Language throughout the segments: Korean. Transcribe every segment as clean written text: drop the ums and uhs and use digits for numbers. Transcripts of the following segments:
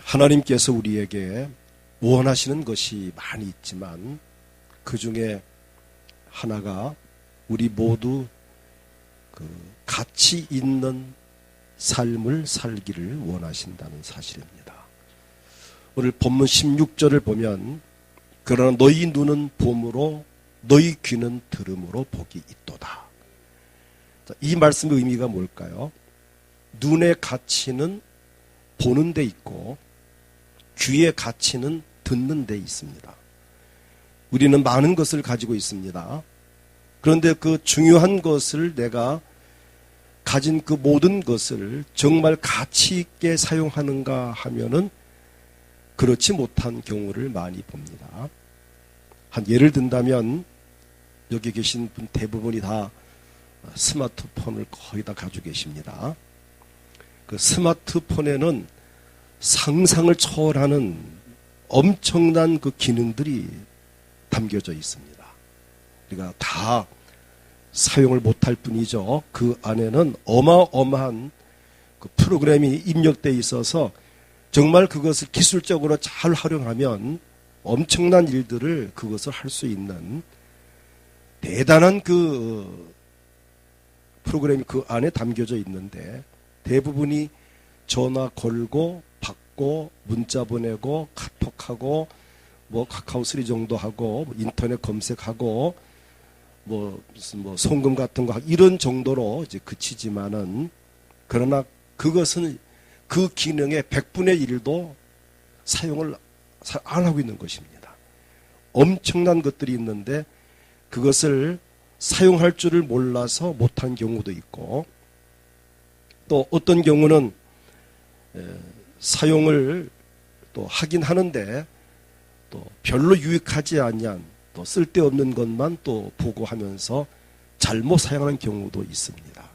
하나님께서 우리에게 원하시는 것이 많이 있지만 그 중에 하나가 우리 모두 가치 있는 삶을 살기를 원하신다는 사실입니다. 오늘 본문 16절을 보면 그러나 너희 눈은 봄으로 너희 귀는 들음으로 복이 있도다. 이 말씀의 의미가 뭘까요? 눈의 가치는 보는 데 있고 귀의 가치는 듣는 데 있습니다. 우리는 많은 것을 가지고 있습니다. 그런데 그 중요한 것을 내가 가진 그 모든 것을 정말 가치 있게 사용하는가 하면은 그렇지 못한 경우를 많이 봅니다. 한 예를 든다면 여기 계신 분 대부분이 다 스마트폰을 거의 다 가지고 계십니다. 그 스마트폰에는 상상을 초월하는 엄청난 그 기능들이 담겨져 있습니다. 우리가 다 사용을 못할 뿐이죠. 그 안에는 어마어마한 그 프로그램이 입력되어 있어서 정말 그것을 기술적으로 잘 활용하면 엄청난 일들을 그것을 할 수 있는 대단한 그 프로그램이 그 안에 담겨져 있는데 대부분이 전화 걸고 받고 문자 보내고 카톡하고 뭐 카카오3 정도 하고 인터넷 검색하고 무슨 송금 같은 거 하고 이런 정도로 이제 그치지만은 그러나 그것은 그 기능의 100분의 1도 사용을 안 하고 있는 것입니다. 엄청난 것들이 있는데 그것을 사용할 줄을 몰라서 못한 경우도 있고 또 어떤 경우는 사용을 또 하긴 하는데 또 별로 유익하지 않냐 또 쓸데없는 것만 또 보고 하면서 잘못 사용하는 경우도 있습니다.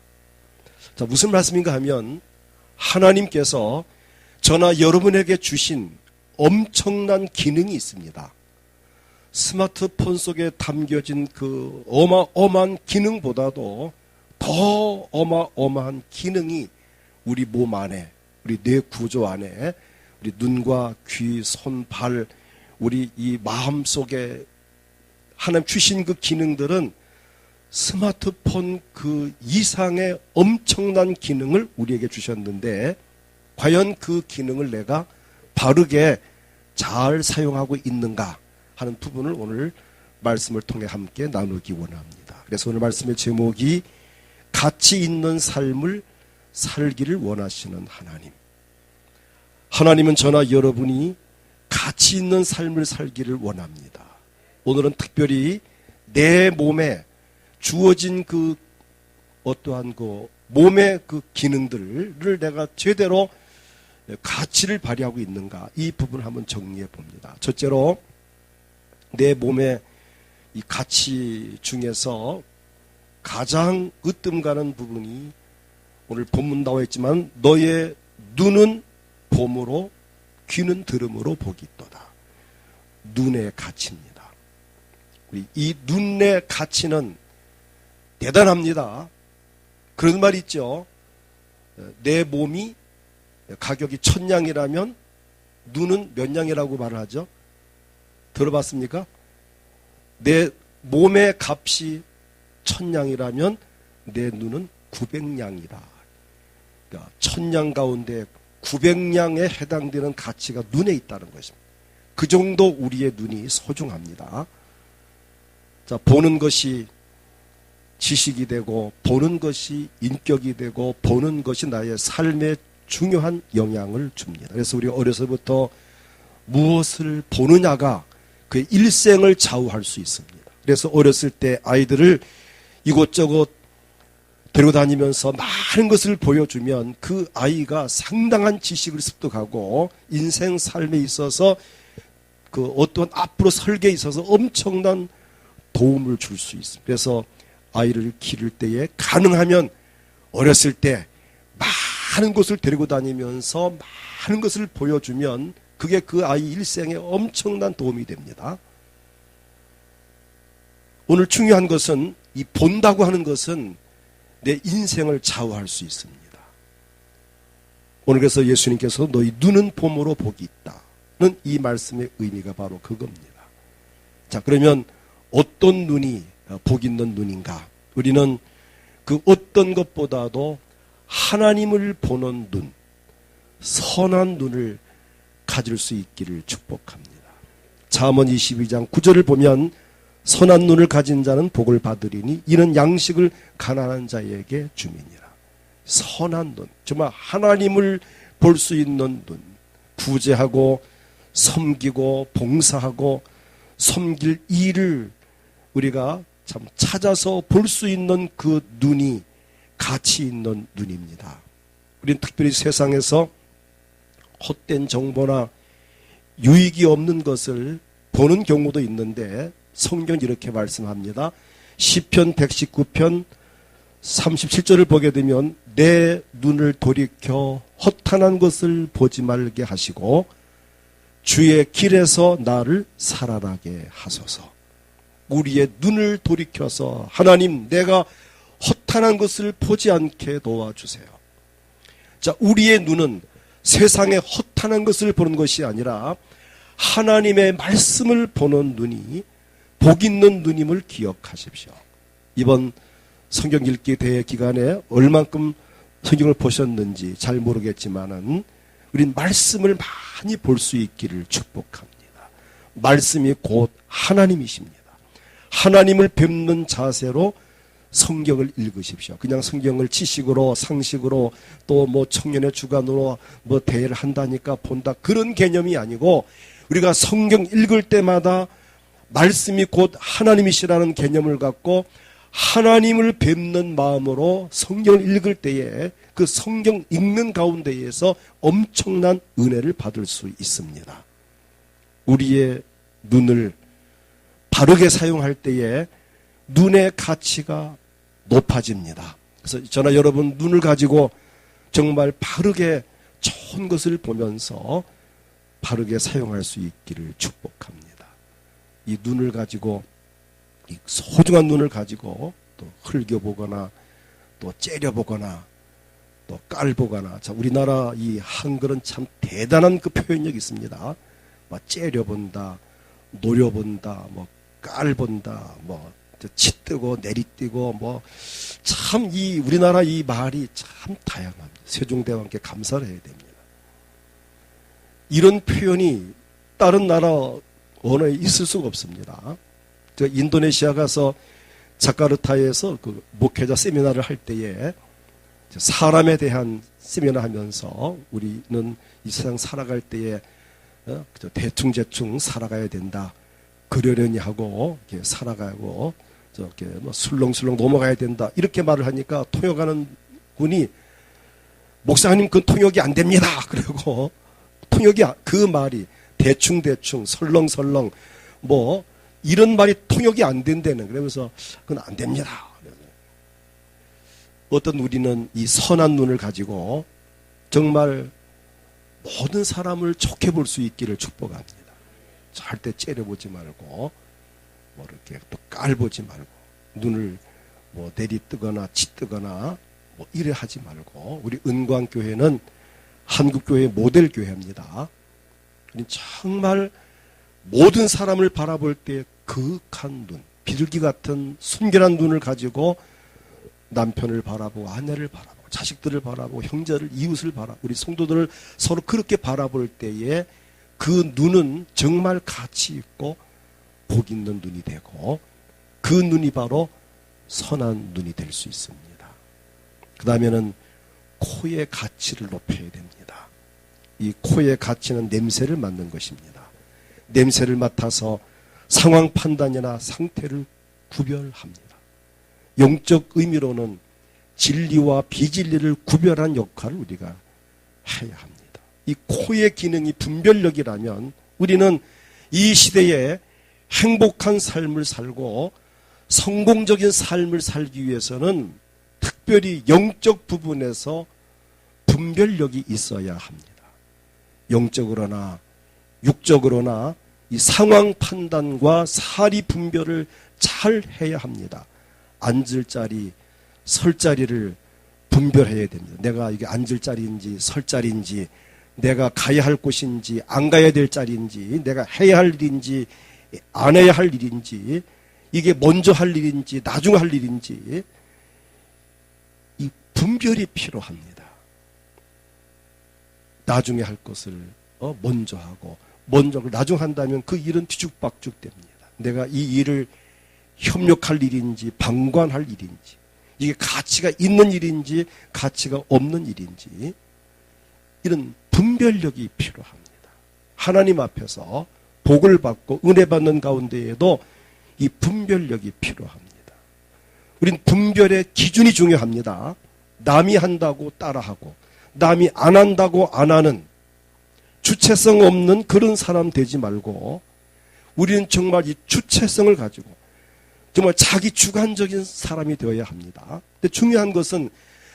자, 무슨 말씀인가 하면 하나님께서 저나 여러분에게 주신 엄청난 기능이 있습니다. 스마트폰 속에 담겨진 그 어마어마한 기능보다도 더 어마어마한 기능이 우리 몸 안에, 우리 뇌 구조 안에, 우리 눈과 귀, 손, 발, 우리 이 마음 속에 하나님 주신 그 기능들은 스마트폰 그 이상의 엄청난 기능을 우리에게 주셨는데 과연 그 기능을 내가 바르게 잘 사용하고 있는가 하는 부분을 오늘 말씀을 통해 함께 나누기 원합니다. 그래서 오늘 말씀의 제목이 가치 있는 삶을 살기를 원하시는 하나님. 하나님은 저나 여러분이 가치 있는 삶을 살기를 원합니다. 오늘은 특별히 내 몸에 주어진 그 어떠한 그 몸의 그 기능들을 내가 제대로 가치를 발휘하고 있는가 이 부분을 한번 정리해 봅니다. 첫째로 내 몸의 이 가치 중에서 가장 으뜸 가는 부분이 오늘 본문 나와 있지만 너의 눈은 봄으로 귀는 들음으로 복이 있도다. 눈의 가치입니다. 우리 이 눈의 가치는 대단합니다. 그런 말 있죠. 내 몸이 가격이 1000냥이라면 눈은 몇 냥이라고 말을 하죠? 들어봤습니까? 내 몸의 값이 1000냥이라면 내 눈은 900냥이다. 그러니까 1000냥 가운데 900냥에 해당되는 가치가 눈에 있다는 것입니다. 그 정도 우리의 눈이 소중합니다. 자, 보는 것이 지식이 되고 보는 것이 인격이 되고 보는 것이 나의 삶에 중요한 영향을 줍니다. 그래서 우리가 어려서부터 무엇을 보느냐가 그의 일생을 좌우할 수 있습니다. 그래서 어렸을 때 아이들을 이곳저곳 데리고 다니면서 많은 것을 보여주면 그 아이가 상당한 지식을 습득하고 인생 삶에 있어서 그 어떤 앞으로 설계에 있어서 엄청난 도움을 줄 수 있습니다. 그래서 아이를 기를 때에 가능하면 어렸을 때 많은 곳을 데리고 다니면서 많은 것을 보여주면 그게 그 아이 일생에 엄청난 도움이 됩니다. 오늘 중요한 것은 이 본다고 하는 것은 내 인생을 좌우할 수 있습니다. 오늘 그래서 예수님께서 너희 눈은 봄으로 복이 있다는 이 말씀의 의미가 바로 그겁니다. 자, 그러면 어떤 눈이 복 있는 눈인가? 우리는 그 어떤 것보다도 하나님을 보는 눈, 선한 눈을 가질 수 있기를 축복합니다. 잠언 22장 9절을 보면 선한 눈을 가진 자는 복을 받으리니 이는 양식을 가난한 자에게 주미니라. 선한 눈, 정말 하나님을 볼 수 있는 눈, 구제하고 섬기고 봉사하고 섬길 일을 우리가 참 찾아서 볼 수 있는 그 눈이 가치 있는 눈입니다. 우리는 특별히 세상에서 헛된 정보나 유익이 없는 것을 보는 경우도 있는데 성경은 이렇게 말씀합니다. 시편 119편 37절을 보게 되면 내 눈을 돌이켜 허탄한 것을 보지 말게 하시고 주의 길에서 나를 살아나게 하소서. 우리의 눈을 돌이켜서 하나님 내가 허탄한 것을 보지 않게 도와주세요. 자, 우리의 눈은 세상의 허탄한 것을 보는 것이 아니라 하나님의 말씀을 보는 눈이 복 있는 눈임을 기억하십시오. 이번 성경 읽기 대회 기간에 얼만큼 성경을 보셨는지 잘 모르겠지만은 우린 말씀을 많이 볼 수 있기를 축복합니다. 말씀이 곧 하나님이십니다. 하나님을 뵙는 자세로 성경을 읽으십시오. 그냥 성경을 지식으로 상식으로 또 뭐 청년의 주관으로 뭐 대회를 한다니까 본다 그런 개념이 아니고 우리가 성경 읽을 때마다 말씀이 곧 하나님이시라는 개념을 갖고 하나님을 뵙는 마음으로 성경을 읽을 때에 그 성경 읽는 가운데에서 엄청난 은혜를 받을 수 있습니다. 우리의 눈을 바르게 사용할 때에 눈의 가치가 높아집니다. 그래서 저나 여러분 눈을 가지고 정말 바르게 좋은 것을 보면서 바르게 사용할 수 있기를 축복합니다. 이 눈을 가지고 이 소중한 눈을 가지고 또 흘겨보거나 또 째려보거나 또 깔보거나 자, 우리나라 이 한글은 참 대단한 그 표현력이 있습니다. 뭐 째려본다, 노려본다, 뭐 깔본다, 뭐 치뜨고 내리뜨고 뭐 참 이 우리나라 이 말이 참 다양합니다. 세종대왕께 감사를 해야 됩니다. 이런 표현이 다른 나라 언어에 있을 수가 없습니다. 제가 인도네시아 가서 자카르타에서 그 목회자 세미나를 할 때에 사람에 대한 세미나 하면서 우리는 이 세상 살아갈 때에 대충 살아가야 된다. 그러려니 하고 이렇게 살아가고 저렇게 뭐 술렁술렁 넘어가야 된다. 이렇게 말을 하니까 통역하는 분이 목사님 그건 통역이 안 됩니다. 그리고 통역이 그 말이 대충 설렁설렁 뭐 이런 말이 통역이 안 된다는 그러면서 그건 안 됩니다. 어떤 우리는 이 선한 눈을 가지고 정말 모든 사람을 좋게 볼 수 있기를 축복합니다. 절대 째려보지 말고 뭐 이렇게 또 깔보지 말고 눈을 뭐 내리뜨거나 치뜨거나 뭐 이래 하지 말고 우리 은광교회는 한국교회 모델교회입니다. 정말 모든 사람을 바라볼 때 그윽한 눈, 비둘기 같은 순결한 눈을 가지고 남편을 바라보고 아내를 바라보고 자식들을 바라보고 형제를 이웃을 바라보고 우리 성도들을 서로 그렇게 바라볼 때에 그 눈은 정말 가치 있고 복 있는 눈이 되고 그 눈이 바로 선한 눈이 될 수 있습니다. 그 다음에는 코의 가치를 높여야 됩니다. 이 코의 가치는 냄새를 맡는 것입니다. 냄새를 맡아서 상황 판단이나 상태를 구별합니다. 영적 의미로는 진리와 비진리를 구별한 역할을 우리가 해야 합니다. 이 코의 기능이 분별력이라면 우리는 이 시대에 행복한 삶을 살고 성공적인 삶을 살기 위해서는 특별히 영적 부분에서 분별력이 있어야 합니다. 영적으로나 육적으로나 이 상황 판단과 사리 분별을 잘 해야 합니다. 앉을 자리, 설 자리를 분별해야 됩니다. 내가 이게 앉을 자리인지 설 자리인지, 내가 가야 할 곳인지 안 가야 될 자리인지, 내가 해야 할 일인지 안 해야 할 일인지, 이게 먼저 할 일인지 나중에 할 일인지, 이 분별이 필요합니다. 나중에 할 것을 먼저 하고, 먼저 나중 한다면 그 일은 뒤죽박죽 됩니다. 내가 이 일을 협력할 일인지 방관할 일인지, 이게 가치가 있는 일인지 가치가 없는 일인지, 이런 분별력이 필요합니다. 하나님 앞에서 복을 받고 은혜 받는 가운데에도 이 분별력이 필요합니다. 우린 분별의 기준이 중요합니다. 남이 한다고 따라하고 남이 안 한다고 안 하는 주체성 없는 그런 사람 되지 말고, 우리는 정말 이 주체성을 가지고 정말 자기 주관적인 사람이 되어야 합니다. 근데 중요한 것은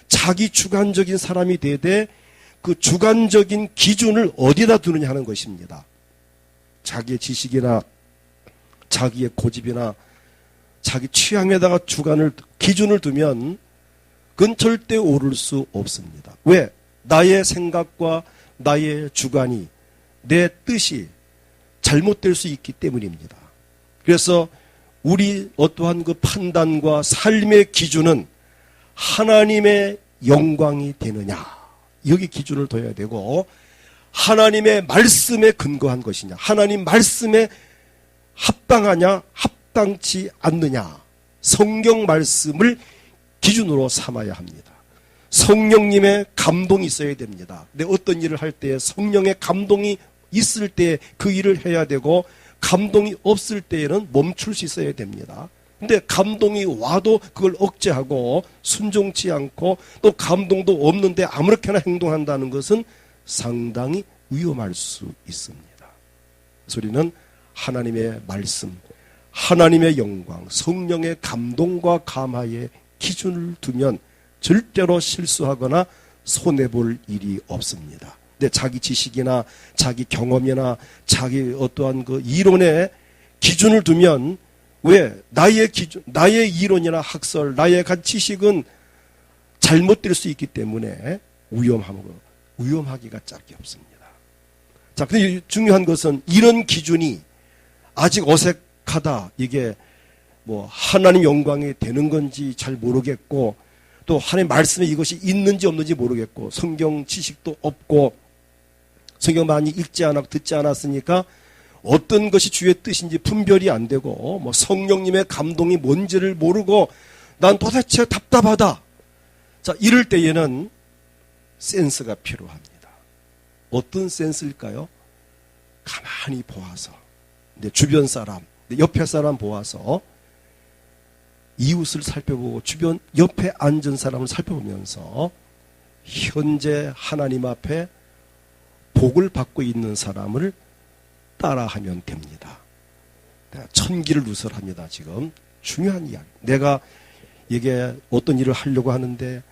자기 주관적인 사람이 되되 그 주관적인 기준을 어디다 두느냐 하는 것입니다. 자기의 지식이나 자기의 고집이나 자기 취향에다가 기준을 두면 그건 절대 오를 수 없습니다. 왜? 나의 생각과 나의 주관이, 내 뜻이 잘못될 수 있기 때문입니다. 그래서 우리 어떠한 그 판단과 삶의 기준은 하나님의 영광이 되느냐, 여기 기준을 둬야 되고, 하나님의 말씀에 근거한 것이냐, 하나님 말씀에 합당하냐 합당치 않느냐, 성경 말씀을 기준으로 삼아야 합니다. 성령님의 감동이 있어야 됩니다. 근데 어떤 일을 할 때 성령의 감동이 있을 때 그 일을 해야 되고, 감동이 없을 때에는 멈출 수 있어야 됩니다. 근데 감동이 와도 그걸 억제하고 순종치 않고 또 감동도 없는데 아무렇게나 행동한다는 것은 상당히 위험할 수 있습니다. 그래서 우리는 하나님의 말씀, 하나님의 영광, 성령의 감동과 감화의 기준을 두면 절대로 실수하거나 손해볼 일이 없습니다. 근데 자기 지식이나 자기 경험이나 자기 어떠한 그 이론에 기준을 두면, 왜? 나의 기준, 나의 이론이나 학설, 나의 지식은 잘못될 수 있기 때문에 위험하기가 짝이 없습니다. 자, 근데 중요한 것은 이런 기준이 아직 어색하다, 이게 뭐 하나님 영광이 되는 건지 잘 모르겠고, 또 하나님 말씀에 이것이 있는지 없는지 모르겠고, 성경 지식도 없고, 성경 많이 읽지 않았고 듣지 않았으니까 어떤 것이 주의 뜻인지 분별이 안 되고, 뭐 성령님의 감동이 뭔지를 모르고 난 도대체 답답하다. 자, 이럴 때에는 센스가 필요합니다. 어떤 센스일까요? 가만히 보아서, 내 주변 사람, 내 옆에 사람 보아서 이웃을 살펴보고 주변 옆에 앉은 사람을 살펴보면서 현재 하나님 앞에 복을 받고 있는 사람을 따라하면 됩니다. 내가 천기를 누설합니다. 지금 중요한 이야기. 내가 이게 어떤 일을 하려고 하는데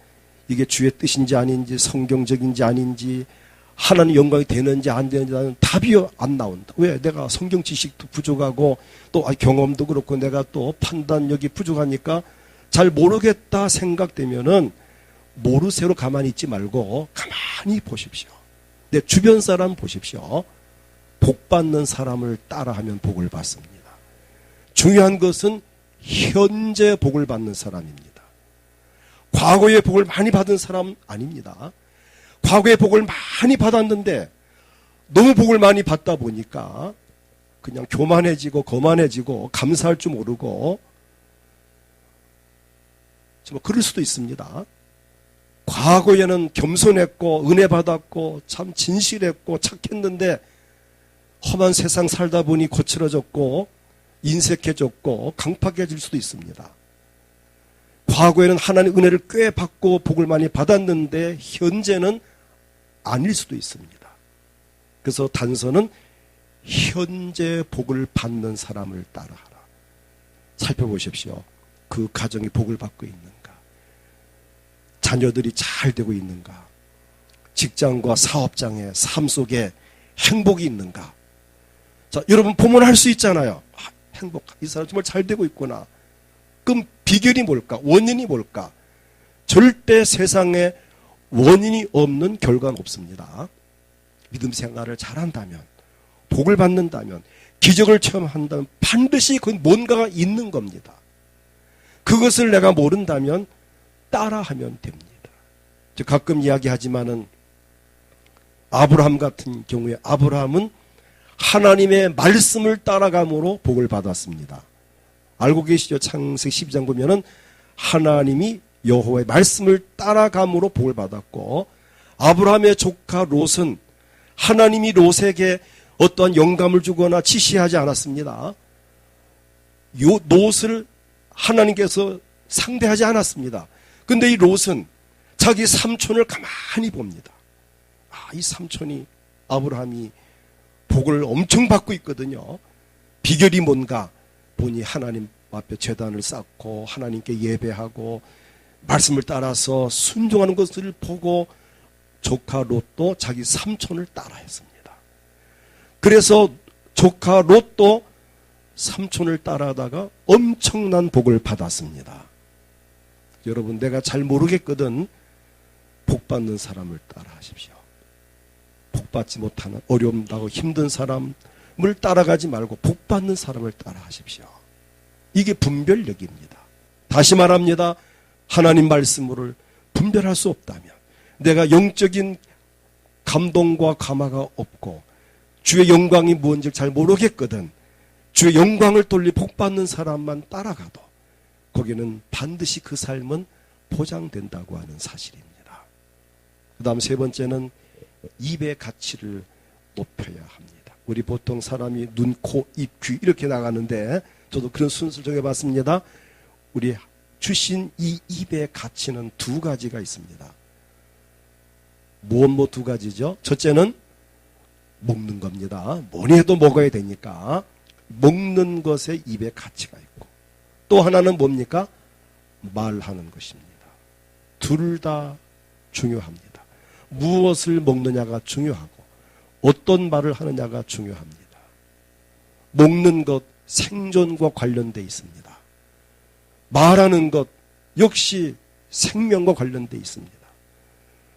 이게 주의 뜻인지 아닌지, 성경적인지 아닌지, 하나님 영광이 되는지 안 되는지 나는 답이 안 나온다. 왜? 내가 성경 지식도 부족하고 또 경험도 그렇고 내가 또 판단력이 부족하니까 잘 모르겠다 생각되면은 모르쇠로 가만히 있지 말고 가만히 보십시오. 내 주변 사람 보십시오. 복 받는 사람을 따라하면 복을 받습니다. 중요한 것은 현재 복을 받는 사람입니다. 과거에 복을 많이 받은 사람 아닙니다. 과거에 복을 많이 받았는데 너무 복을 많이 받다 보니까 그냥 교만해지고 거만해지고 감사할 줄 모르고, 정말 그럴 수도 있습니다. 과거에는 겸손했고 은혜 받았고 참 진실했고 착했는데 험한 세상 살다 보니 거칠어졌고 인색해졌고 강팍해질 수도 있습니다. 과거에는 하나님의 은혜를 꽤 받고 복을 많이 받았는데 현재는 아닐 수도 있습니다. 그래서 단서는 현재 복을 받는 사람을 따라하라. 살펴보십시오. 그 가정이 복을 받고 있는가? 자녀들이 잘 되고 있는가? 직장과 사업장의 삶 속에 행복이 있는가? 자, 여러분 보면 할 수 있잖아요. 행복, 이 사람 정말 잘 되고 있구나. 그럼 비결이 뭘까? 원인이 뭘까? 절대 세상에 원인이 없는 결과는 없습니다. 믿음 생활을 잘한다면, 복을 받는다면, 기적을 체험한다면 반드시 그 뭔가가 있는 겁니다. 그것을 내가 모른다면 따라하면 됩니다. 가끔 이야기하지만은 아브라함 같은 경우에 아브라함은 하나님의 말씀을 따라감으로 복을 받았습니다. 알고 계시죠? 창세기 12장 보면은 하나님이 여호와의 말씀을 따라감으로 복을 받았고, 아브라함의 조카 롯은 하나님이 롯에게 어떠한 영감을 주거나 지시하지 않았습니다. 롯을 하나님께서 상대하지 않았습니다. 근데 이 롯은 자기 삼촌을 가만히 봅니다. 이 삼촌이, 아브라함이 복을 엄청 받고 있거든요. 비결이 뭔가 보니 하나님 앞에 제단을 쌓고 하나님께 예배하고 말씀을 따라서 순종하는 것을 보고 조카 롯도 자기 삼촌을 따라했습니다. 그래서 조카 롯도 삼촌을 따라하다가 엄청난 복을 받았습니다. 여러분, 내가 잘 모르겠거든 복 받는 사람을 따라하십시오. 복 받지 못하는 어려움하고 힘든 사람을 따라가지 말고 복 받는 사람을 따라하십시오. 이게 분별력입니다. 다시 말합니다. 하나님 말씀을 분별할 수 없다면, 내가 영적인 감동과 감화가 없고 주의 영광이 무엇인지 잘 모르겠거든 주의 영광을 돌리 복 받는 사람만 따라가도 거기는 반드시 그 삶은 보장된다고 하는 사실입니다. 그 다음 세 번째는 입의 가치를 높여야 합니다. 우리 보통 사람이 눈, 코, 입, 귀 이렇게 나가는데 저도 그런 순서를 정해봤습니다. 우리 주신 이 입의 가치는 두 가지가 있습니다. 무엇 두 가지죠? 첫째는 먹는 겁니다. 뭐니 해도 먹어야 되니까 먹는 것에 입의 가치가 있고, 또 하나는 뭡니까? 말하는 것입니다. 둘 다 중요합니다. 무엇을 먹느냐가 중요하고 어떤 말을 하느냐가 중요합니다. 먹는 것 생존과 관련되어 있습니다. 말하는 것 역시 생명과 관련되어 있습니다.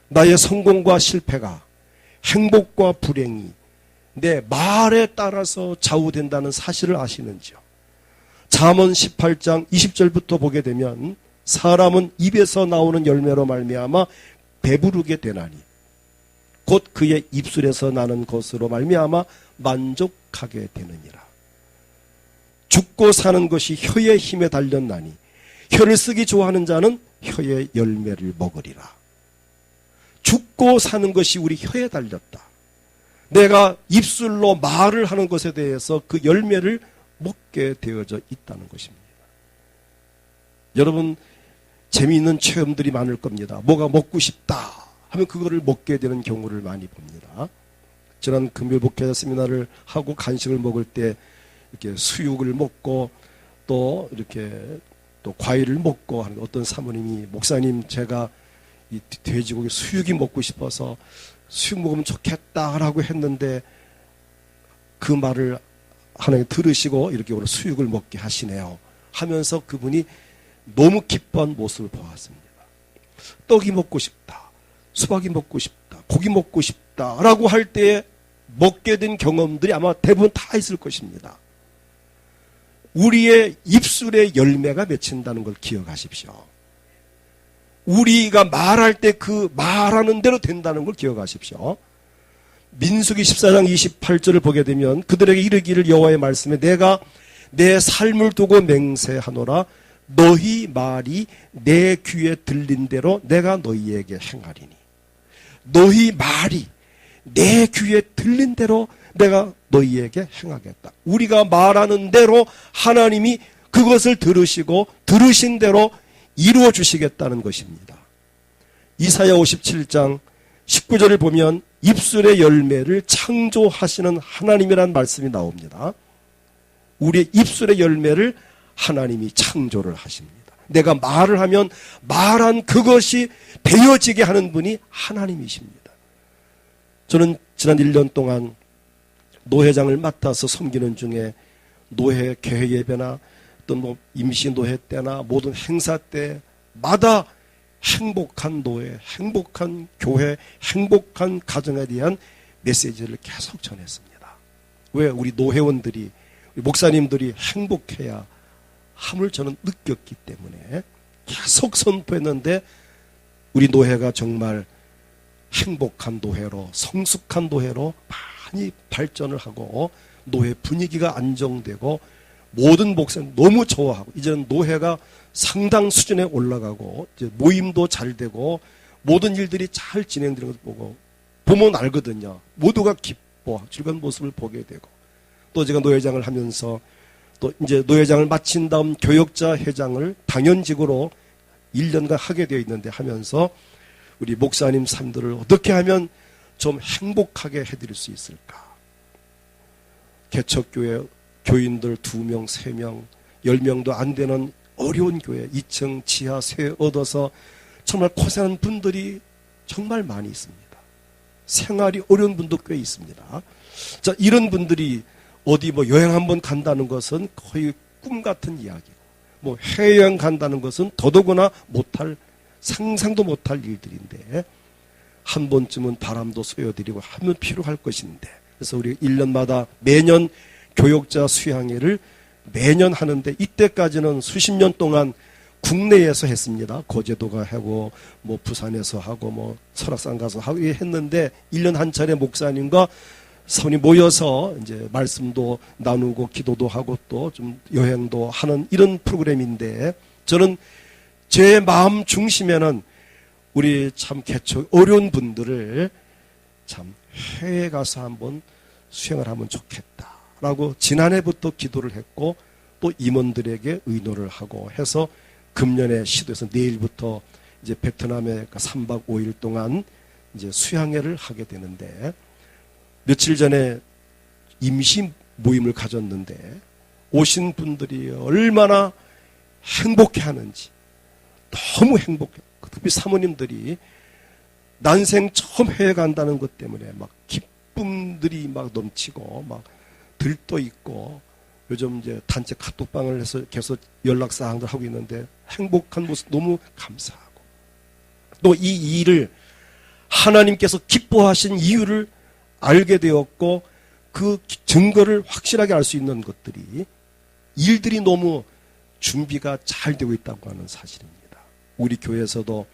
나의 성공과 실패가, 행복과 불행이 내 말에 따라서 좌우된다는 사실을 아시는지요? 잠언 18장 20절부터 보게 되면 사람은 입에서 나오는 열매로 말미암아 배부르게 되나니 곧 그의 입술에서 나는 것으로 말미암아 만족하게 되느니라. 죽고 사는 것이 혀의 힘에 달렸나니 혀를 쓰기 좋아하는 자는 혀의 열매를 먹으리라. 죽고 사는 것이 우리 혀에 달렸다. 내가 입술로 말을 하는 것에 대해서 그 열매를 먹게 되어져 있다는 것입니다. 여러분, 재미있는 체험들이 많을 겁니다. 뭐가 먹고 싶다 하면 그거를 먹게 되는 경우를 많이 봅니다. 지난 금요일 목회자 세미나를 하고 간식을 먹을 때 이렇게 수육을 먹고 또 이렇게 또 과일을 먹고 하는 어떤 사모님이, 목사님 제가 이 돼지고기 수육이 먹고 싶어서 수육 먹으면 좋겠다라고 했는데 그 말을 하나님 들으시고 이렇게 오늘 수육을 먹게 하시네요 하면서 그분이 너무 기뻐한 모습을 보았습니다. 떡이 먹고 싶다, 수박이 먹고 싶다, 고기 먹고 싶다라고 할 때에 먹게 된 경험들이 아마 대부분 다 있을 것입니다. 우리의 입술에 열매가 맺힌다는 걸 기억하십시오. 우리가 말할 때 그 말하는 대로 된다는 걸 기억하십시오. 민수기 14장 28절을 보게 되면 그들에게 이르기를 여호와의 말씀에 내가 내 삶을 두고 맹세하노라. 너희 말이 내 귀에 들린 대로 내가 너희에게 행하리니. 너희 말이 내 귀에 들린 대로 내가 너희에게 행하겠다. 우리가 말하는 대로 하나님이 그것을 들으시고 들으신 대로 이루어 주시겠다는 것입니다. 이사야 57장 19절을 보면 입술의 열매를 창조하시는 하나님이라는 말씀이 나옵니다. 우리의 입술의 열매를 하나님이 창조를 하십니다. 내가 말을 하면 말한 그것이 되어지게 하는 분이 하나님이십니다. 저는 지난 1년 동안 노회장을 맡아서 섬기는 중에 노회 개회 예배나 또 임시 노회 때나 모든 행사 때마다 행복한 노예, 행복한 교회, 행복한 가정에 대한 메시지를 계속 전했습니다. 왜? 우리 노회원들이, 우리 목사님들이 행복해야 함을 저는 느꼈기 때문에 계속 선포했는데, 우리 노회가 정말 행복한 노회로, 성숙한 노회로 많이 발전을 하고 노회 분위기가 안정되고 모든 목사님 너무 좋아하고, 이제는 노회가 상당 수준에 올라가고 이제 모임도 잘 되고 모든 일들이 잘 진행되는 것을 보면 알거든요. 모두가 기뻐 즐거운 모습을 보게 되고, 또 제가 노회장을 하면서 또 이제 노회장을 마친 다음 교역자 회장을 당연직으로 1년간 하게 되어 있는데, 하면서 우리 목사님 삶들을 어떻게 하면 좀 행복하게 해드릴 수 있을까? 개척교회 교인들 2명, 3명, 10명도 안 되는 어려운 교회 2층 지하 세 얻어서 정말 고생하는 분들이 정말 많이 있습니다. 생활이 어려운 분도 꽤 있습니다. 자, 이런 분들이 어디 뭐 여행 한번 간다는 것은 거의 꿈 같은 이야기고, 뭐 해외여행 간다는 것은 더더구나 못할, 상상도 못할 일들인데, 한 번쯤은 바람도 쐬어드리고 하면 필요할 것인데, 그래서 우리 1년마다 매년 교역자 수양회를 매년 하는데, 이때까지는 수십 년 동안 국내에서 했습니다. 거제도가 하고 뭐 부산에서 하고 뭐 설악산 가서 하고 했는데, 1년 한 차례 목사님과 사모님 모여서 이제 말씀도 나누고 기도도 하고 또 좀 여행도 하는 이런 프로그램인데, 저는 제 마음 중심에는 우리 참 개척 어려운 분들을 참 해외에 가서 한번 수행을 하면 좋겠다라고 지난해부터 기도를 했고, 또 임원들에게 의논을 하고 해서 금년에 시도해서 내일부터 이제 베트남에 3박 5일 동안 이제 수양회를 하게 되는데, 며칠 전에 임시 모임을 가졌는데 오신 분들이 얼마나 행복해 하는지, 너무 행복해. 특히 사모님들이 난생 처음 해외 간다는 것 때문에 막 기쁨들이 막 넘치고 막 들떠 있고, 요즘 이제 단체 카톡방을 해서 계속 연락사항들 하고 있는데 행복한 모습 너무 감사하고, 또 이 일을 하나님께서 기뻐하신 이유를 알게 되었고, 그 증거를 확실하게 알 수 있는 것들이, 일들이 너무 준비가 잘 되고 있다고 하는 사실입니다. 우리 교회에서도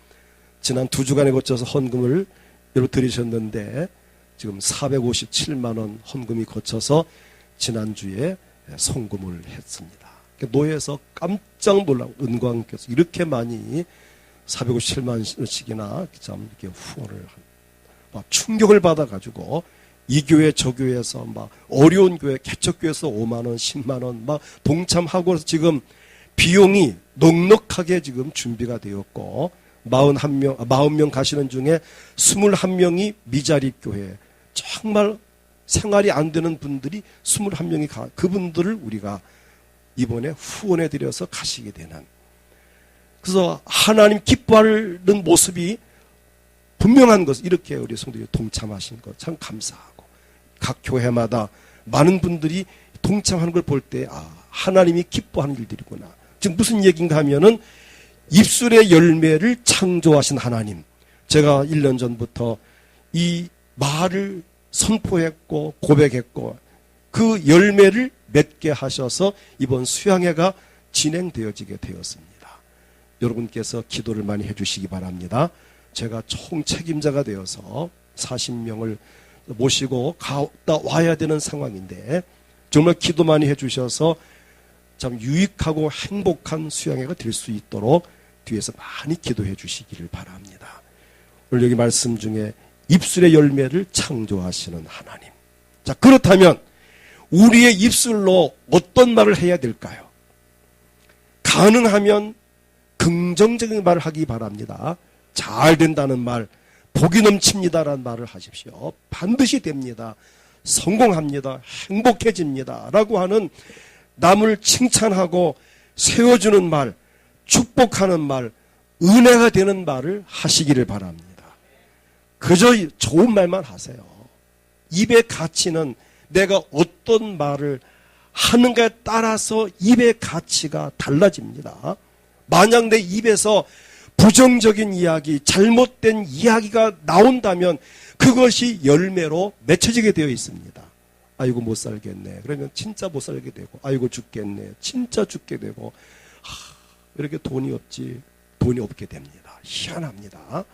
지난 2주간에 거쳐서 헌금을 여러분 드리셨는데, 지금 457만 원 헌금이 거쳐서 지난주에 송금을 했습니다. 노예에서 깜짝 놀라고, 은광께서 이렇게 많이 457만 원씩이나 참 이렇게 후원을 막 충격을 받아가지고, 이 교회 저 교회에서 막 어려운 교회 개척교회에서 5만 원, 10만 원 막 동참하고 지금 비용이 넉넉하게 지금 준비가 되었고, 40명 가시는 중에 21명이 미자립 교회, 정말 생활이 안 되는 분들이 21명이 그분들을 우리가 이번에 후원해 드려서 가시게 되는, 그래서 하나님 기뻐하는 모습이 분명한 것, 이렇게 우리 성도들이 동참하신 것 참 감사하고, 각 교회마다 많은 분들이 동참하는 걸 볼 때, 하나님이 기뻐하는 일들이구나. 지금 무슨 얘기인가 하면은 입술의 열매를 창조하신 하나님, 제가 1년 전부터 이 말을 선포했고 고백했고, 그 열매를 맺게 하셔서 이번 수양회가 진행되어지게 되었습니다. 여러분께서 기도를 많이 해주시기 바랍니다. 제가 총 책임자가 되어서 40명을 모시고 갔다 와야 되는 상황인데, 정말 기도 많이 해주셔서 참 유익하고 행복한 수양회가 될 수 있도록 뒤에서 많이 기도해 주시기를 바랍니다. 오늘 여기 말씀 중에 입술의 열매를 창조하시는 하나님. 자, 그렇다면 우리의 입술로 어떤 말을 해야 될까요? 가능하면 긍정적인 말을 하기 바랍니다. 잘 된다는 말, 복이 넘칩니다라는 말을 하십시오. 반드시 됩니다. 성공합니다. 행복해집니다. 라고 하는, 남을 칭찬하고 세워주는 말, 축복하는 말, 은혜가 되는 말을 하시기를 바랍니다. 그저 좋은 말만 하세요. 입의 가치는 내가 어떤 말을 하는가에 따라서 입의 가치가 달라집니다. 만약 내 입에서 부정적인 이야기, 잘못된 이야기가 나온다면 그것이 열매로 맺혀지게 되어 있습니다. 아이고 못 살겠네. 그러면 진짜 못 살게 되고, 아이고 죽겠네. 진짜 죽게 되고, 이렇게 돈이 없지, 돈이 없게 됩니다. 희한합니다.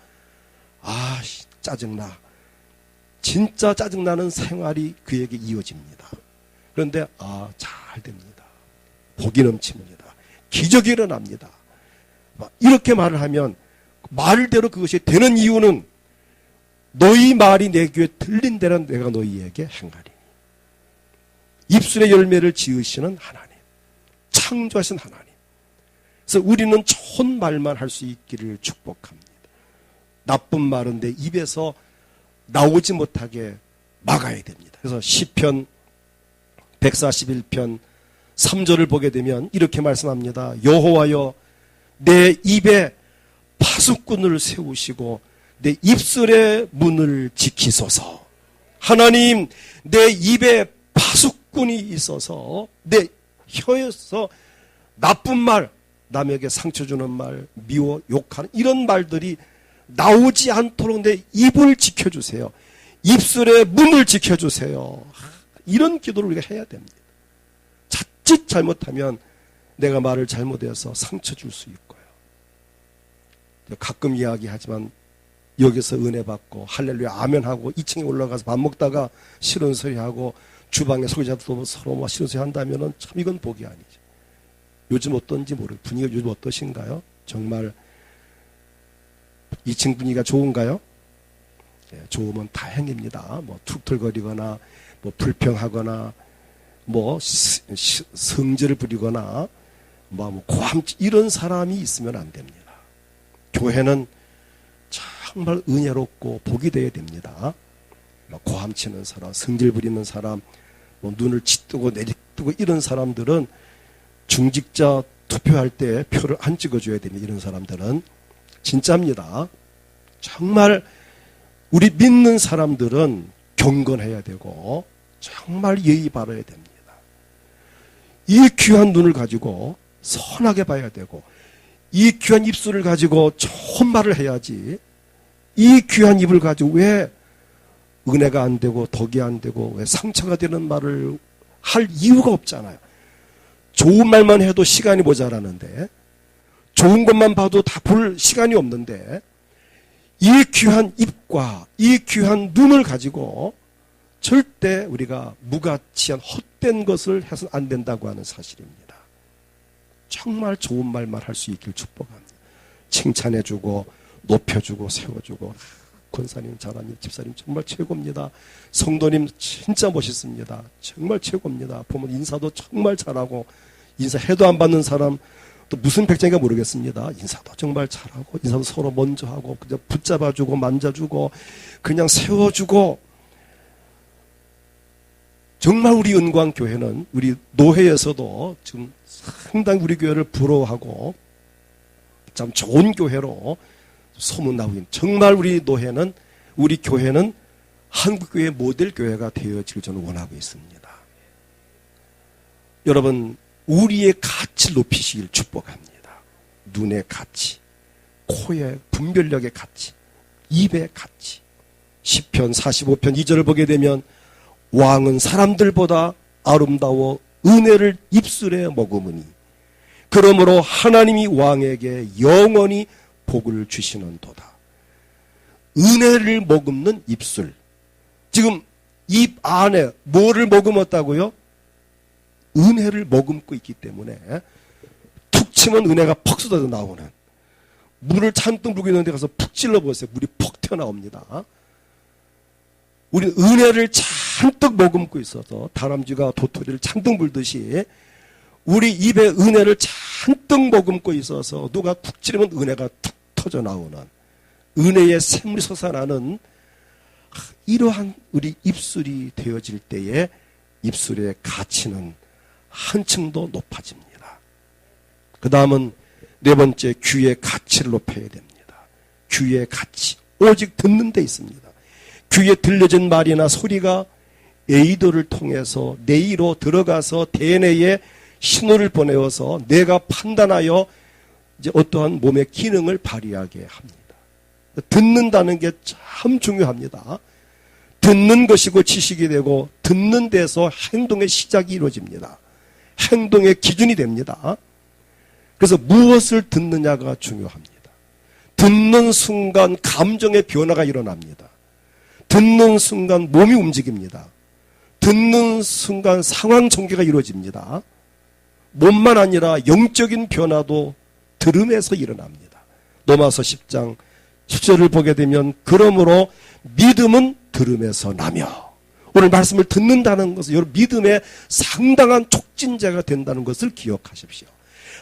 짜증나. 진짜 짜증나는 생활이 그에게 이어집니다. 그런데 잘 됩니다. 복이 넘칩니다. 기적이 일어납니다. 이렇게 말을 하면 말대로 그것이 되는 이유는 너희 말이 내 귀에 들린 대로 내가 너희에게 행하리니. 입술의 열매를 지으시는 하나님, 창조하신 하나님. 그래서 우리는 좋은 말만 할 수 있기를 축복합니다. 나쁜 말은 내 입에서 나오지 못하게 막아야 됩니다. 그래서 시편 141편 3절을 보게 되면 이렇게 말씀합니다. 여호와여, 내 입에 파수꾼을 세우시고 내 입술의 문을 지키소서. 하나님, 내 입에 파수꾼이 있어서 내 혀에서 나쁜 말, 남에게 상처 주는 말, 미워 욕하는 이런 말들이 나오지 않도록 내 입을 지켜주세요. 입술의 문을 지켜주세요. 이런 기도를 우리가 해야 됩니다. 자칫 잘못하면 내가 말을 잘못해서 상처 줄 수 있고요. 가끔 이야기하지만 여기서 은혜 받고 할렐루야 아멘하고 2층에 올라가서 밥 먹다가 싫은 소리 하고 주방에 설거지하고 서로 싫은 소리 한다면 참 이건 복이 아니죠. 요즘 어떤지 모르겠어요. 분위기가 요즘 어떠신가요? 정말 2층 분위기가 좋은가요? 예, 좋으면 다행입니다. 뭐 툭툭거리거나 뭐 불평하거나 뭐 성질을 부리거나 뭐 고함 이런 사람이 있으면 안 됩니다. 교회는 정말 은혜롭고 복이 되어야 됩니다. 뭐 고함치는 사람, 성질 부리는 사람, 뭐 눈을 치뜨고 내리뜨고 이런 사람들은 중직자 투표할 때 표를 안 찍어줘야 됩니다. 이런 사람들은 진짜입니다. 정말 우리 믿는 사람들은 경건해야 되고 정말 예의 바라야 됩니다. 이 귀한 눈을 가지고 선하게 봐야 되고 이 귀한 입술을 가지고 좋은 말을 해야지. 이 귀한 입을 가지고 왜 은혜가 안 되고 덕이 안 되고 왜 상처가 되는 말을 할 이유가 없잖아요. 좋은 말만 해도 시간이 모자라는데 좋은 것만 봐도 다 볼 시간이 없는데 이 귀한 입과 이 귀한 눈을 가지고 절대 우리가 무가치한 헛된 것을 해서는 안 된다고 하는 사실입니다. 정말 좋은 말만 할 수 있길 축복합니다. 칭찬해주고 높여주고 세워주고 권사님 잘하니 집사님 정말 최고입니다. 성도님 진짜 멋있습니다. 정말 최고입니다. 보면 인사도 정말 잘하고 인사해도 안 받는 사람 또 무슨 백장인가 모르겠습니다. 인사도 정말 잘하고 인사도 서로 먼저 하고 그냥 붙잡아주고 만져주고 그냥 세워주고 정말 우리 은광교회는 우리 노회에서도 지금 상당히 우리 교회를 부러워하고 참 좋은 교회로 소문나고 있는 정말 우리 노회는 우리 교회는 한국교회의 모델 교회가 되어지길 저는 원하고 있습니다. 여러분 우리의 가치를 높이시길 축복합니다. 눈의 가치, 코의 분별력의 가치, 입의 가치. 시편 45편 2절을 보게 되면 왕은 사람들보다 아름다워 은혜를 입술에 머금으니 그러므로 하나님이 왕에게 영원히 복을 주시는도다. 은혜를 머금는 입술. 지금 입 안에 뭐를 머금었다고요? 은혜를 머금고 있기 때문에 툭 치면 은혜가 퍽 쏟아져 나오는 물을 잔뜩 부고 있는 데 가서 푹 찔러보세요. 물이 퍽 튀어나옵니다. 우리는 은혜를 잔뜩 머금고 있어서 다람쥐가 도토리를 잔뜩 물듯이 우리 입에 은혜를 잔뜩 머금고 있어서 누가 푹 찌르면 은혜가 툭 터져 나오는 은혜의 샘물이 솟아나는 이러한 우리 입술이 되어질 때에 입술의 가치는 한층 더 높아집니다. 그 다음은 네 번째 귀의 가치를 높여야 됩니다. 귀의 가치 오직 듣는 데 있습니다. 귀에 들려진 말이나 소리가 에이도를 통해서 뇌로 들어가서 대뇌에 신호를 보내어서 내가 판단하여 이제 어떠한 몸의 기능을 발휘하게 합니다. 듣는다는 게 참 중요합니다. 듣는 것이고 지식이 되고 듣는 데서 행동의 시작이 이루어집니다. 행동의 기준이 됩니다. 그래서 무엇을 듣느냐가 중요합니다. 듣는 순간 감정의 변화가 일어납니다. 듣는 순간 몸이 움직입니다. 듣는 순간 상황 전개가 이루어집니다. 몸만 아니라 영적인 변화도 들음에서 일어납니다. 로마서 10장 10절을 보게 되면 그러므로 믿음은 들음에서 나며, 오늘 말씀을 듣는다는 것은 여러분 믿음의 상당한 촉진제가 된다는 것을 기억하십시오.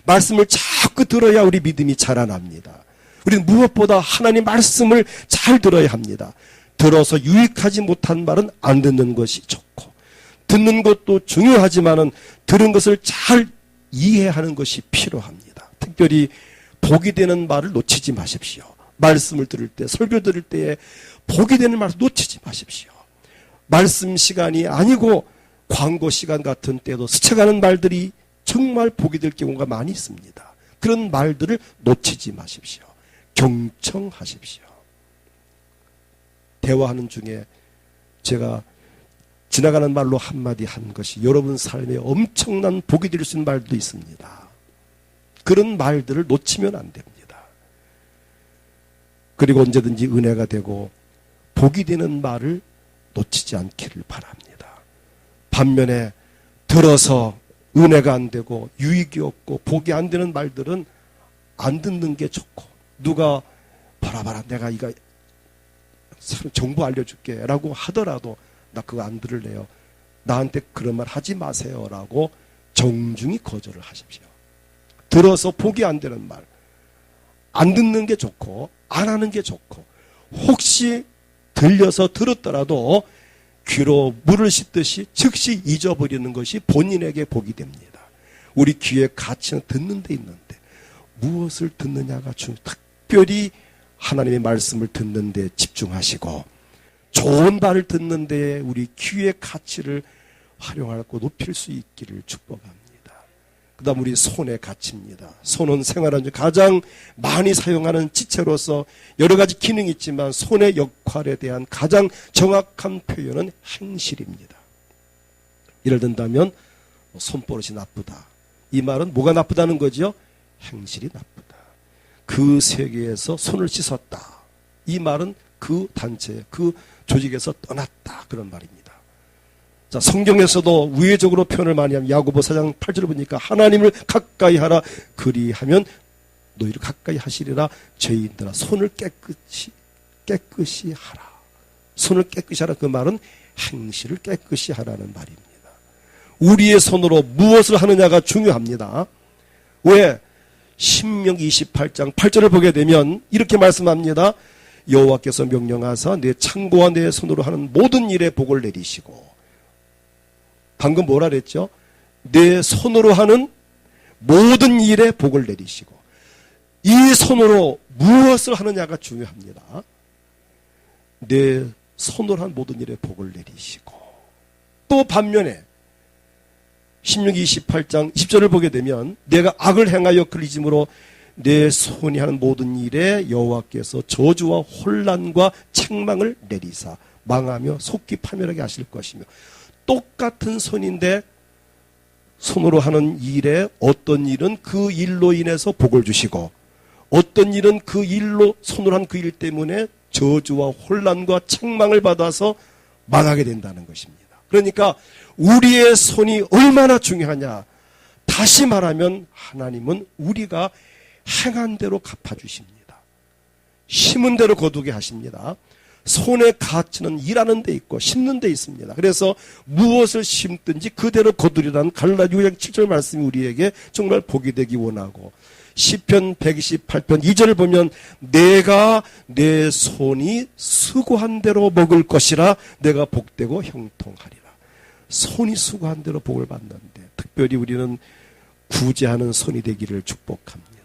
말씀을 자꾸 들어야 우리 믿음이 자라납니다. 우리는 무엇보다 하나님 말씀을 잘 들어야 합니다. 들어서 유익하지 못한 말은 안 듣는 것이 좋고, 듣는 것도 중요하지만은 들은 것을 잘 이해하는 것이 필요합니다. 특별히 복이 되는 말을 놓치지 마십시오. 말씀을 들을 때, 설교 들을 때에 복이 되는 말을 놓치지 마십시오. 말씀 시간이 아니고 광고 시간 같은 때도 스쳐가는 말들이 정말 복이 될 경우가 많이 있습니다. 그런 말들을 놓치지 마십시오. 경청하십시오. 대화하는 중에 제가 지나가는 말로 한마디 한 것이 여러분 삶에 엄청난 복이 될 수 있는 말도 있습니다. 그런 말들을 놓치면 안 됩니다. 그리고 언제든지 은혜가 되고 복이 되는 말을 놓치지 않기를 바랍니다. 반면에 들어서 은혜가 안 되고 유익이 없고 복이 안 되는 말들은 안 듣는 게 좋고, 누가 봐라 내가 이거 정보 알려줄게 라고 하더라도 나 그거 안 들을래요. 나한테 그런 말 하지 마세요 라고 정중히 거절을 하십시오. 들어서 복이 안 되는 말, 안 듣는 게 좋고 안 하는 게 좋고, 혹시 들려서 들었더라도 귀로 물을 씻듯이 즉시 잊어버리는 것이 본인에게 복이 됩니다. 우리 귀의 가치는 듣는 데 있는데 무엇을 듣느냐가 특별히 하나님의 말씀을 듣는 데 집중하시고 좋은 말을 듣는 데 우리 귀의 가치를 활용하고 높일 수 있기를 축복합니다. 그 다음 우리 손의 가치입니다. 손은 생활하는 중 가장 많이 사용하는 지체로서 여러 가지 기능이 있지만 손의 역할에 대한 가장 정확한 표현은 행실입니다. 예를 든다면 손버릇이 나쁘다. 이 말은 뭐가 나쁘다는 거죠? 행실이 나쁘다. 그 세계에서 손을 씻었다. 이 말은 그 단체, 그 조직에서 떠났다. 그런 말입니다. 자, 성경에서도 우회적으로 표현을 많이 하면 야고보 4장 8절을 보니까 하나님을 가까이 하라. 그리하면 너희를 가까이 하시리라. 죄인들아 손을 깨끗이 하라. 손을 깨끗이 하라. 그 말은 행실을 깨끗이 하라는 말입니다. 우리의 손으로 무엇을 하느냐가 중요합니다. 왜? 신명기 28장 8절을 보게 되면 이렇게 말씀합니다. 여호와께서 명령하사 내 창고와 내 손으로 하는 모든 일에 복을 내리시고, 방금 뭐라 그랬죠? 내 손으로 하는 모든 일에 복을 내리시고, 이 손으로 무엇을 하느냐가 중요합니다. 내 손으로 한 모든 일에 복을 내리시고, 또 반면에 신명기 28장 10절을 보게 되면 내가 악을 행하여 그리짐으로 내 손이 하는 모든 일에 여호와께서 저주와 혼란과 책망을 내리사 망하며 속기 파멸하게 하실 것이며, 똑같은 손인데 손으로 하는 일에 어떤 일은 그 일로 인해서 복을 주시고, 어떤 일은 그 일로 손으로 한 그 일 때문에 저주와 혼란과 책망을 받아서 망하게 된다는 것입니다. 그러니까 우리의 손이 얼마나 중요하냐. 다시 말하면 하나님은 우리가 행한 대로 갚아주십니다. 심은 대로 거두게 하십니다. 손의 가치는 일하는 데 있고 심는 데 있습니다. 그래서 무엇을 심든지 그대로 거두리라는 갈라디아 6장 7절 말씀이 우리에게 정말 복이 되기 원하고, 시편 128편 2절을 보면 내가 내 손이 수고한 대로 먹을 것이라 내가 복되고 형통하리라. 손이 수고한 대로 복을 받는데 특별히 우리는 구제하는 손이 되기를 축복합니다.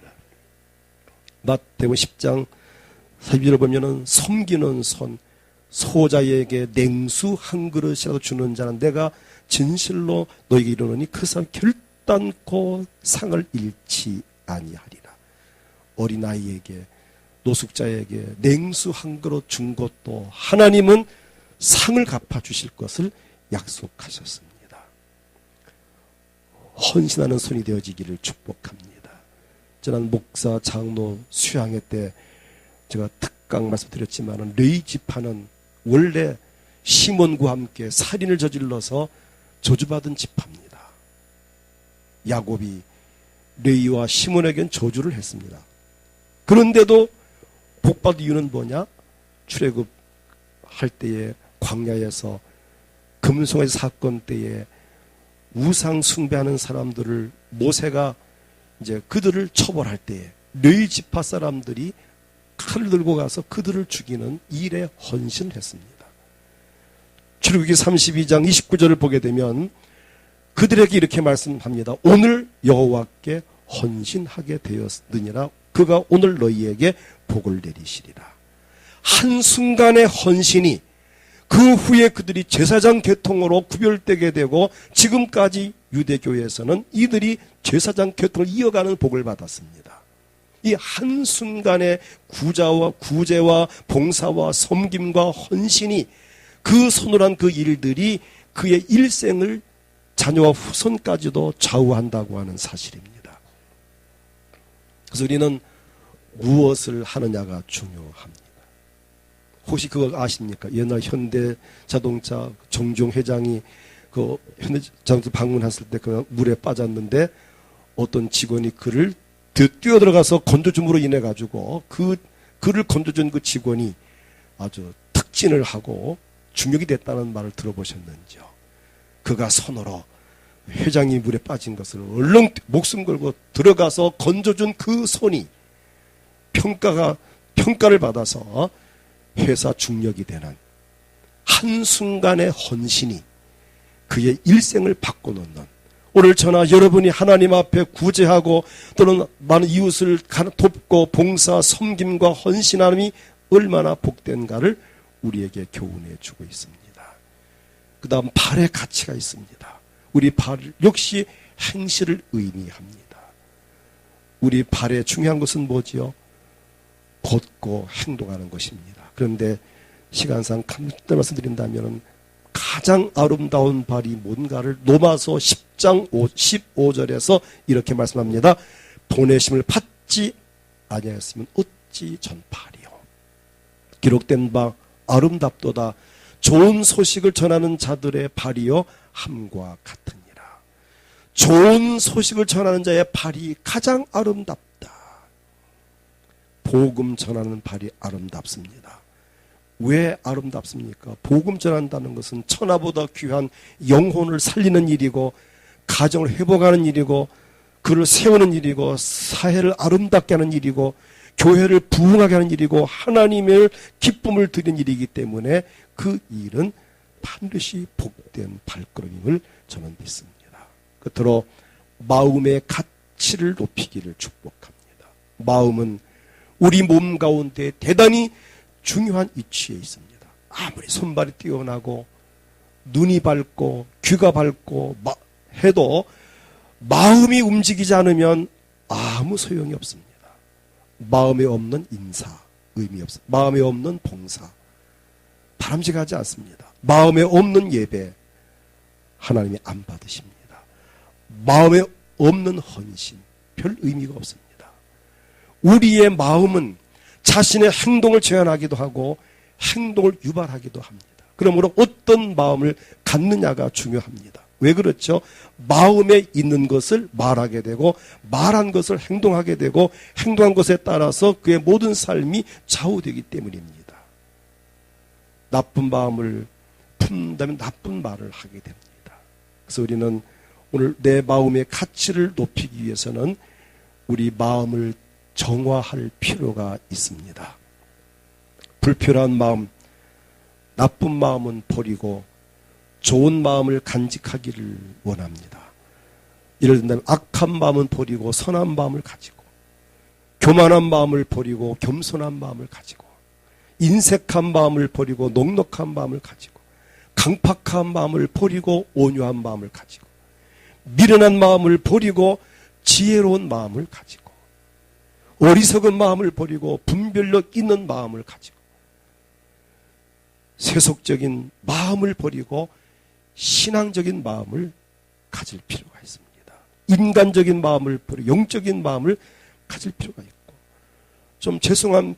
마태복음 10장 12절을 보면은 섬기는 손, 소자에게 냉수 한 그릇이라도 주는 자는 내가 진실로 너에게 이르노니 그 사람 결단코 상을 잃지 아니하리라. 어린아이에게, 노숙자에게 냉수 한 그릇 준 것도 하나님은 상을 갚아주실 것을 약속하셨습니다. 헌신하는 손이 되어지기를 축복합니다. 지난 목사 장로 수양회 때 제가 특강 말씀드렸지만 레위 지파는 원래 시몬과 함께 살인을 저질러서 저주받은 지파입니다. 야곱이 레위와 시몬에겐 저주를 했습니다. 그런데도 복받은 이유는 뭐냐? 출애굽할 때에 광야에서 금송아지 사건 때에 우상 숭배하는 사람들을 모세가 이제 그들을 처벌할 때에 레위 지파 사람들이 칼을 들고 가서 그들을 죽이는 일에 헌신을 했습니다. 출애굽기 32장 29절을 보게 되면 그들에게 이렇게 말씀합니다. 오늘 여호와께 헌신하게 되었느니라. 그가 오늘 너희에게 복을 내리시리라. 한순간의 헌신이 그 후에 그들이 제사장 계통으로 구별되게 되고 지금까지 유대교회에서는 이들이 제사장 계통을 이어가는 복을 받았습니다. 이 한순간의 구제와 봉사와 섬김과 헌신이 그 손으로 한 그 일들이 그의 일생을 자녀와 후손까지도 좌우한다고 하는 사실입니다. 그래서 우리는 무엇을 하느냐가 중요합니다. 혹시 그걸 아십니까? 옛날 현대자동차 정종 회장이 그 현대자동차 방문했을 때 그 물에 빠졌는데 어떤 직원이 그를 뛰어들어가서 건져줌으로 인해 가지고 그를 건져준 그 직원이 아주 특진을 하고 중역이 됐다는 말을 들어보셨는지요? 그가 손으로 회장이 물에 빠진 것을 얼른 목숨 걸고 들어가서 건져준 그 손이 평가를 받아서 회사 중역이 되는 한순간의 헌신이 그의 일생을 바꿔놓는, 오늘 저나 여러분이 하나님 앞에 구제하고 또는 많은 이웃을 돕고 봉사, 섬김과 헌신함이 얼마나 복된가를 우리에게 교훈해 주고 있습니다. 그 다음 발의 가치가 있습니다. 우리 발 역시 행실을 의미합니다. 우리 발에 중요한 것은 뭐지요? 걷고 행동하는 것입니다. 그런데 시간상 간단히 말씀드린다면 가장 아름다운 발이 뭔가를 로마서 10장 15절에서 이렇게 말씀합니다. 보내심을 받지 아니하였으면 어찌 전파리요. 기록된 바 아름답도다. 좋은 소식을 전하는 자들의 발이요 함과 같으니라. 좋은 소식을 전하는 자의 발이 가장 아름답다. 복음 전하는 발이 아름답습니다. 왜 아름답습니까? 복음 전한다는 것은 천하보다 귀한 영혼을 살리는 일이고 가정을 회복하는 일이고 그를 세우는 일이고 사회를 아름답게 하는 일이고 교회를 부흥하게 하는 일이고 하나님의 기쁨을 드리는 일이기 때문에 그 일은 반드시 복된 발걸음임을 저는 믿습니다. 끝으로 마음의 가치를 높이기를 축복합니다. 마음은 우리 몸 가운데 대단히 중요한 위치에 있습니다. 아무리 손발이 뛰어나고 눈이 밝고 귀가 밝고 해도 마음이 움직이지 않으면 아무 소용이 없습니다. 마음에 없는 인사 의미 없습니다. 마음에 없는 봉사 바람직하지 않습니다. 마음에 없는 예배 하나님이 안 받으십니다. 마음에 없는 헌신 별 의미가 없습니다. 우리의 마음은 자신의 행동을 제한하기도 하고 행동을 유발하기도 합니다. 그러므로 어떤 마음을 갖느냐가 중요합니다. 왜 그렇죠? 마음에 있는 것을 말하게 되고 말한 것을 행동하게 되고 행동한 것에 따라서 그의 모든 삶이 좌우되기 때문입니다. 나쁜 마음을 품는다면 나쁜 말을 하게 됩니다. 그래서 우리는 오늘 내 마음의 가치를 높이기 위해서는 우리 마음을 정화할 필요가 있습니다. 불필요한 마음, 나쁜 마음은 버리고 좋은 마음을 간직하기를 원합니다. 예를 든다면 악한 마음은 버리고 선한 마음을 가지고 교만한 마음을 버리고 겸손한 마음을 가지고 인색한 마음을 버리고 넉넉한 마음을 가지고 강팍한 마음을 버리고 온유한 마음을 가지고 미련한 마음을 버리고 지혜로운 마음을 가지고 어리석은 마음을 버리고 분별력 있는 마음을 가지고 세속적인 마음을 버리고 신앙적인 마음을 가질 필요가 있습니다. 인간적인 마음을 버리고 영적인 마음을 가질 필요가 있고, 좀 죄송한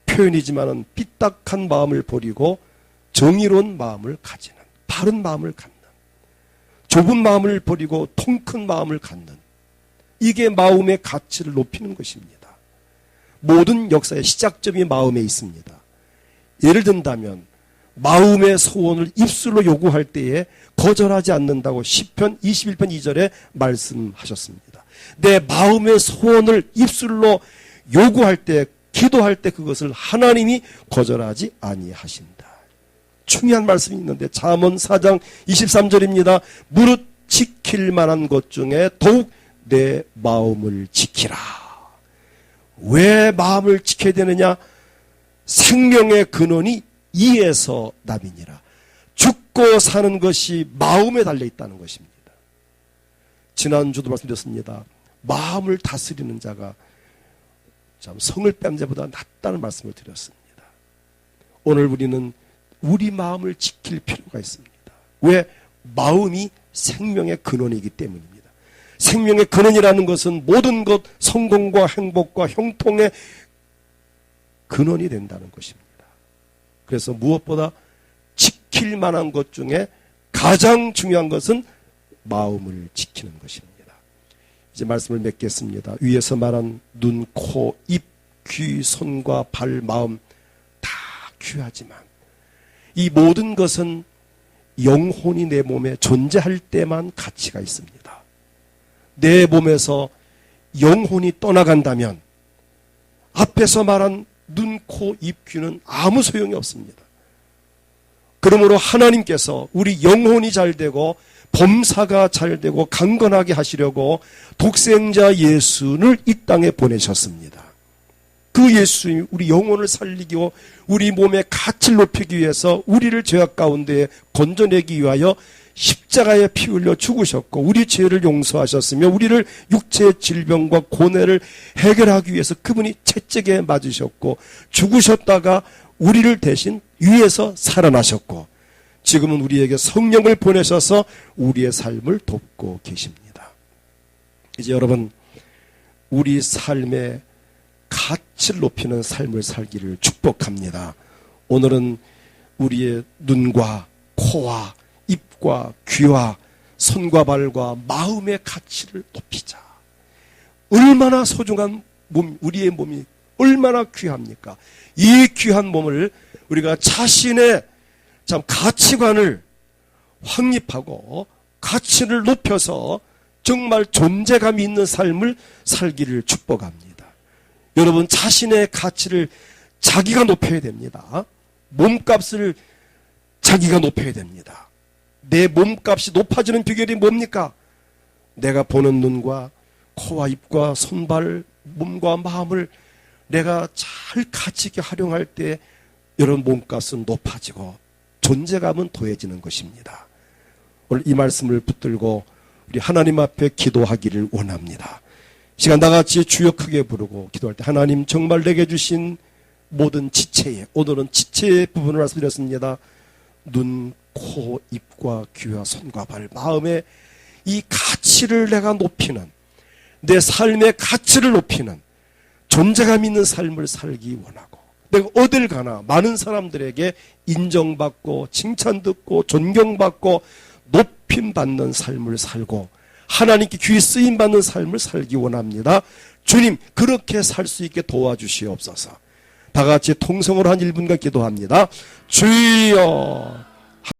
표현이지만은 삐딱한 마음을 버리고 정의로운 마음을 가지는, 바른 마음을 갖는, 좁은 마음을 버리고 통 큰 마음을 갖는, 이게 마음의 가치를 높이는 것입니다. 모든 역사의 시작점이 마음에 있습니다. 예를 든다면 마음의 소원을 입술로 요구할 때에 거절하지 않는다고 시편 21편 2절에 말씀하셨습니다. 내 마음의 소원을 입술로 요구할 때, 기도할 때 그것을 하나님이 거절하지 아니하신다. 중요한 말씀이 있는데 잠언 4장 23절입니다. 무릇 지킬 만한 것 중에 더욱 내 마음을 지키라. 왜 마음을 지켜야 되느냐? 생명의 근원이 이에서 남이니라. 죽고 사는 것이 마음에 달려있다는 것입니다. 지난주도 말씀드렸습니다. 마음을 다스리는 자가 참 성을 뺀 자보다 낫다는 말씀을 드렸습니다. 오늘 우리는 우리 마음을 지킬 필요가 있습니다. 왜? 마음이 생명의 근원이기 때문입니다. 생명의 근원이라는 것은 모든 것, 성공과 행복과 형통의 근원이 된다는 것입니다. 그래서 무엇보다 지킬 만한 것 중에 가장 중요한 것은 마음을 지키는 것입니다. 이제 말씀을 맺겠습니다. 위에서 말한 눈, 코, 입, 귀, 손과 발, 마음 다 귀하지만 이 모든 것은 영혼이 내 몸에 존재할 때만 가치가 있습니다. 내 몸에서 영혼이 떠나간다면 앞에서 말한 눈, 코, 입, 귀는 아무 소용이 없습니다. 그러므로 하나님께서 우리 영혼이 잘 되고 범사가 잘 되고 강건하게 하시려고 독생자 예수를 이 땅에 보내셨습니다. 그 예수님이 우리 영혼을 살리고 우리 몸의 가치를 높이기 위해서 우리를 죄악 가운데 건져내기 위하여 십자가에 피 흘려 죽으셨고 우리 죄를 용서하셨으며 우리를 육체의 질병과 고뇌를 해결하기 위해서 그분이 채찍에 맞으셨고 죽으셨다가 우리를 대신 위에서 살아나셨고 지금은 우리에게 성령을 보내셔서 우리의 삶을 돕고 계십니다. 이제 여러분, 우리 삶의 가치를 높이는 삶을 살기를 축복합니다. 오늘은 우리의 눈과 코와 입과 귀와 손과 발과 마음의 가치를 높이자. 얼마나 소중한 몸, 우리의 몸이 얼마나 귀합니까? 이 귀한 몸을 우리가 자신의 참 가치관을 확립하고 가치를 높여서 정말 존재감 있는 삶을 살기를 축복합니다. 여러분, 자신의 가치를 자기가 높여야 됩니다. 몸값을 자기가 높여야 됩니다. 내 몸값이 높아지는 비결이 뭡니까? 내가 보는 눈과 코와 입과 손발, 몸과 마음을 내가 잘 가치 있게 활용할 때 여러분 몸값은 높아지고 존재감은 더해지는 것입니다. 오늘 이 말씀을 붙들고 우리 하나님 앞에 기도하기를 원합니다. 시간 다같이 주여 크게 부르고 기도할 때 하나님 정말 내게 주신 모든 지체에, 오늘은 지체의 부분을 말씀드렸습니다. 눈, 코, 입과 귀와 손과 발, 마음의 이 가치를 내가 높이는, 내 삶의 가치를 높이는 존재감 있는 삶을 살기 원하고 내가 어딜 가나 많은 사람들에게 인정받고 칭찬듣고 존경받고 높임받는 삶을 살고 하나님께 귀 쓰임받는 삶을 살기 원합니다. 주님, 그렇게 살 수 있게 도와주시옵소서. 다 같이 통성으로 한 1분간 기도합니다. 주여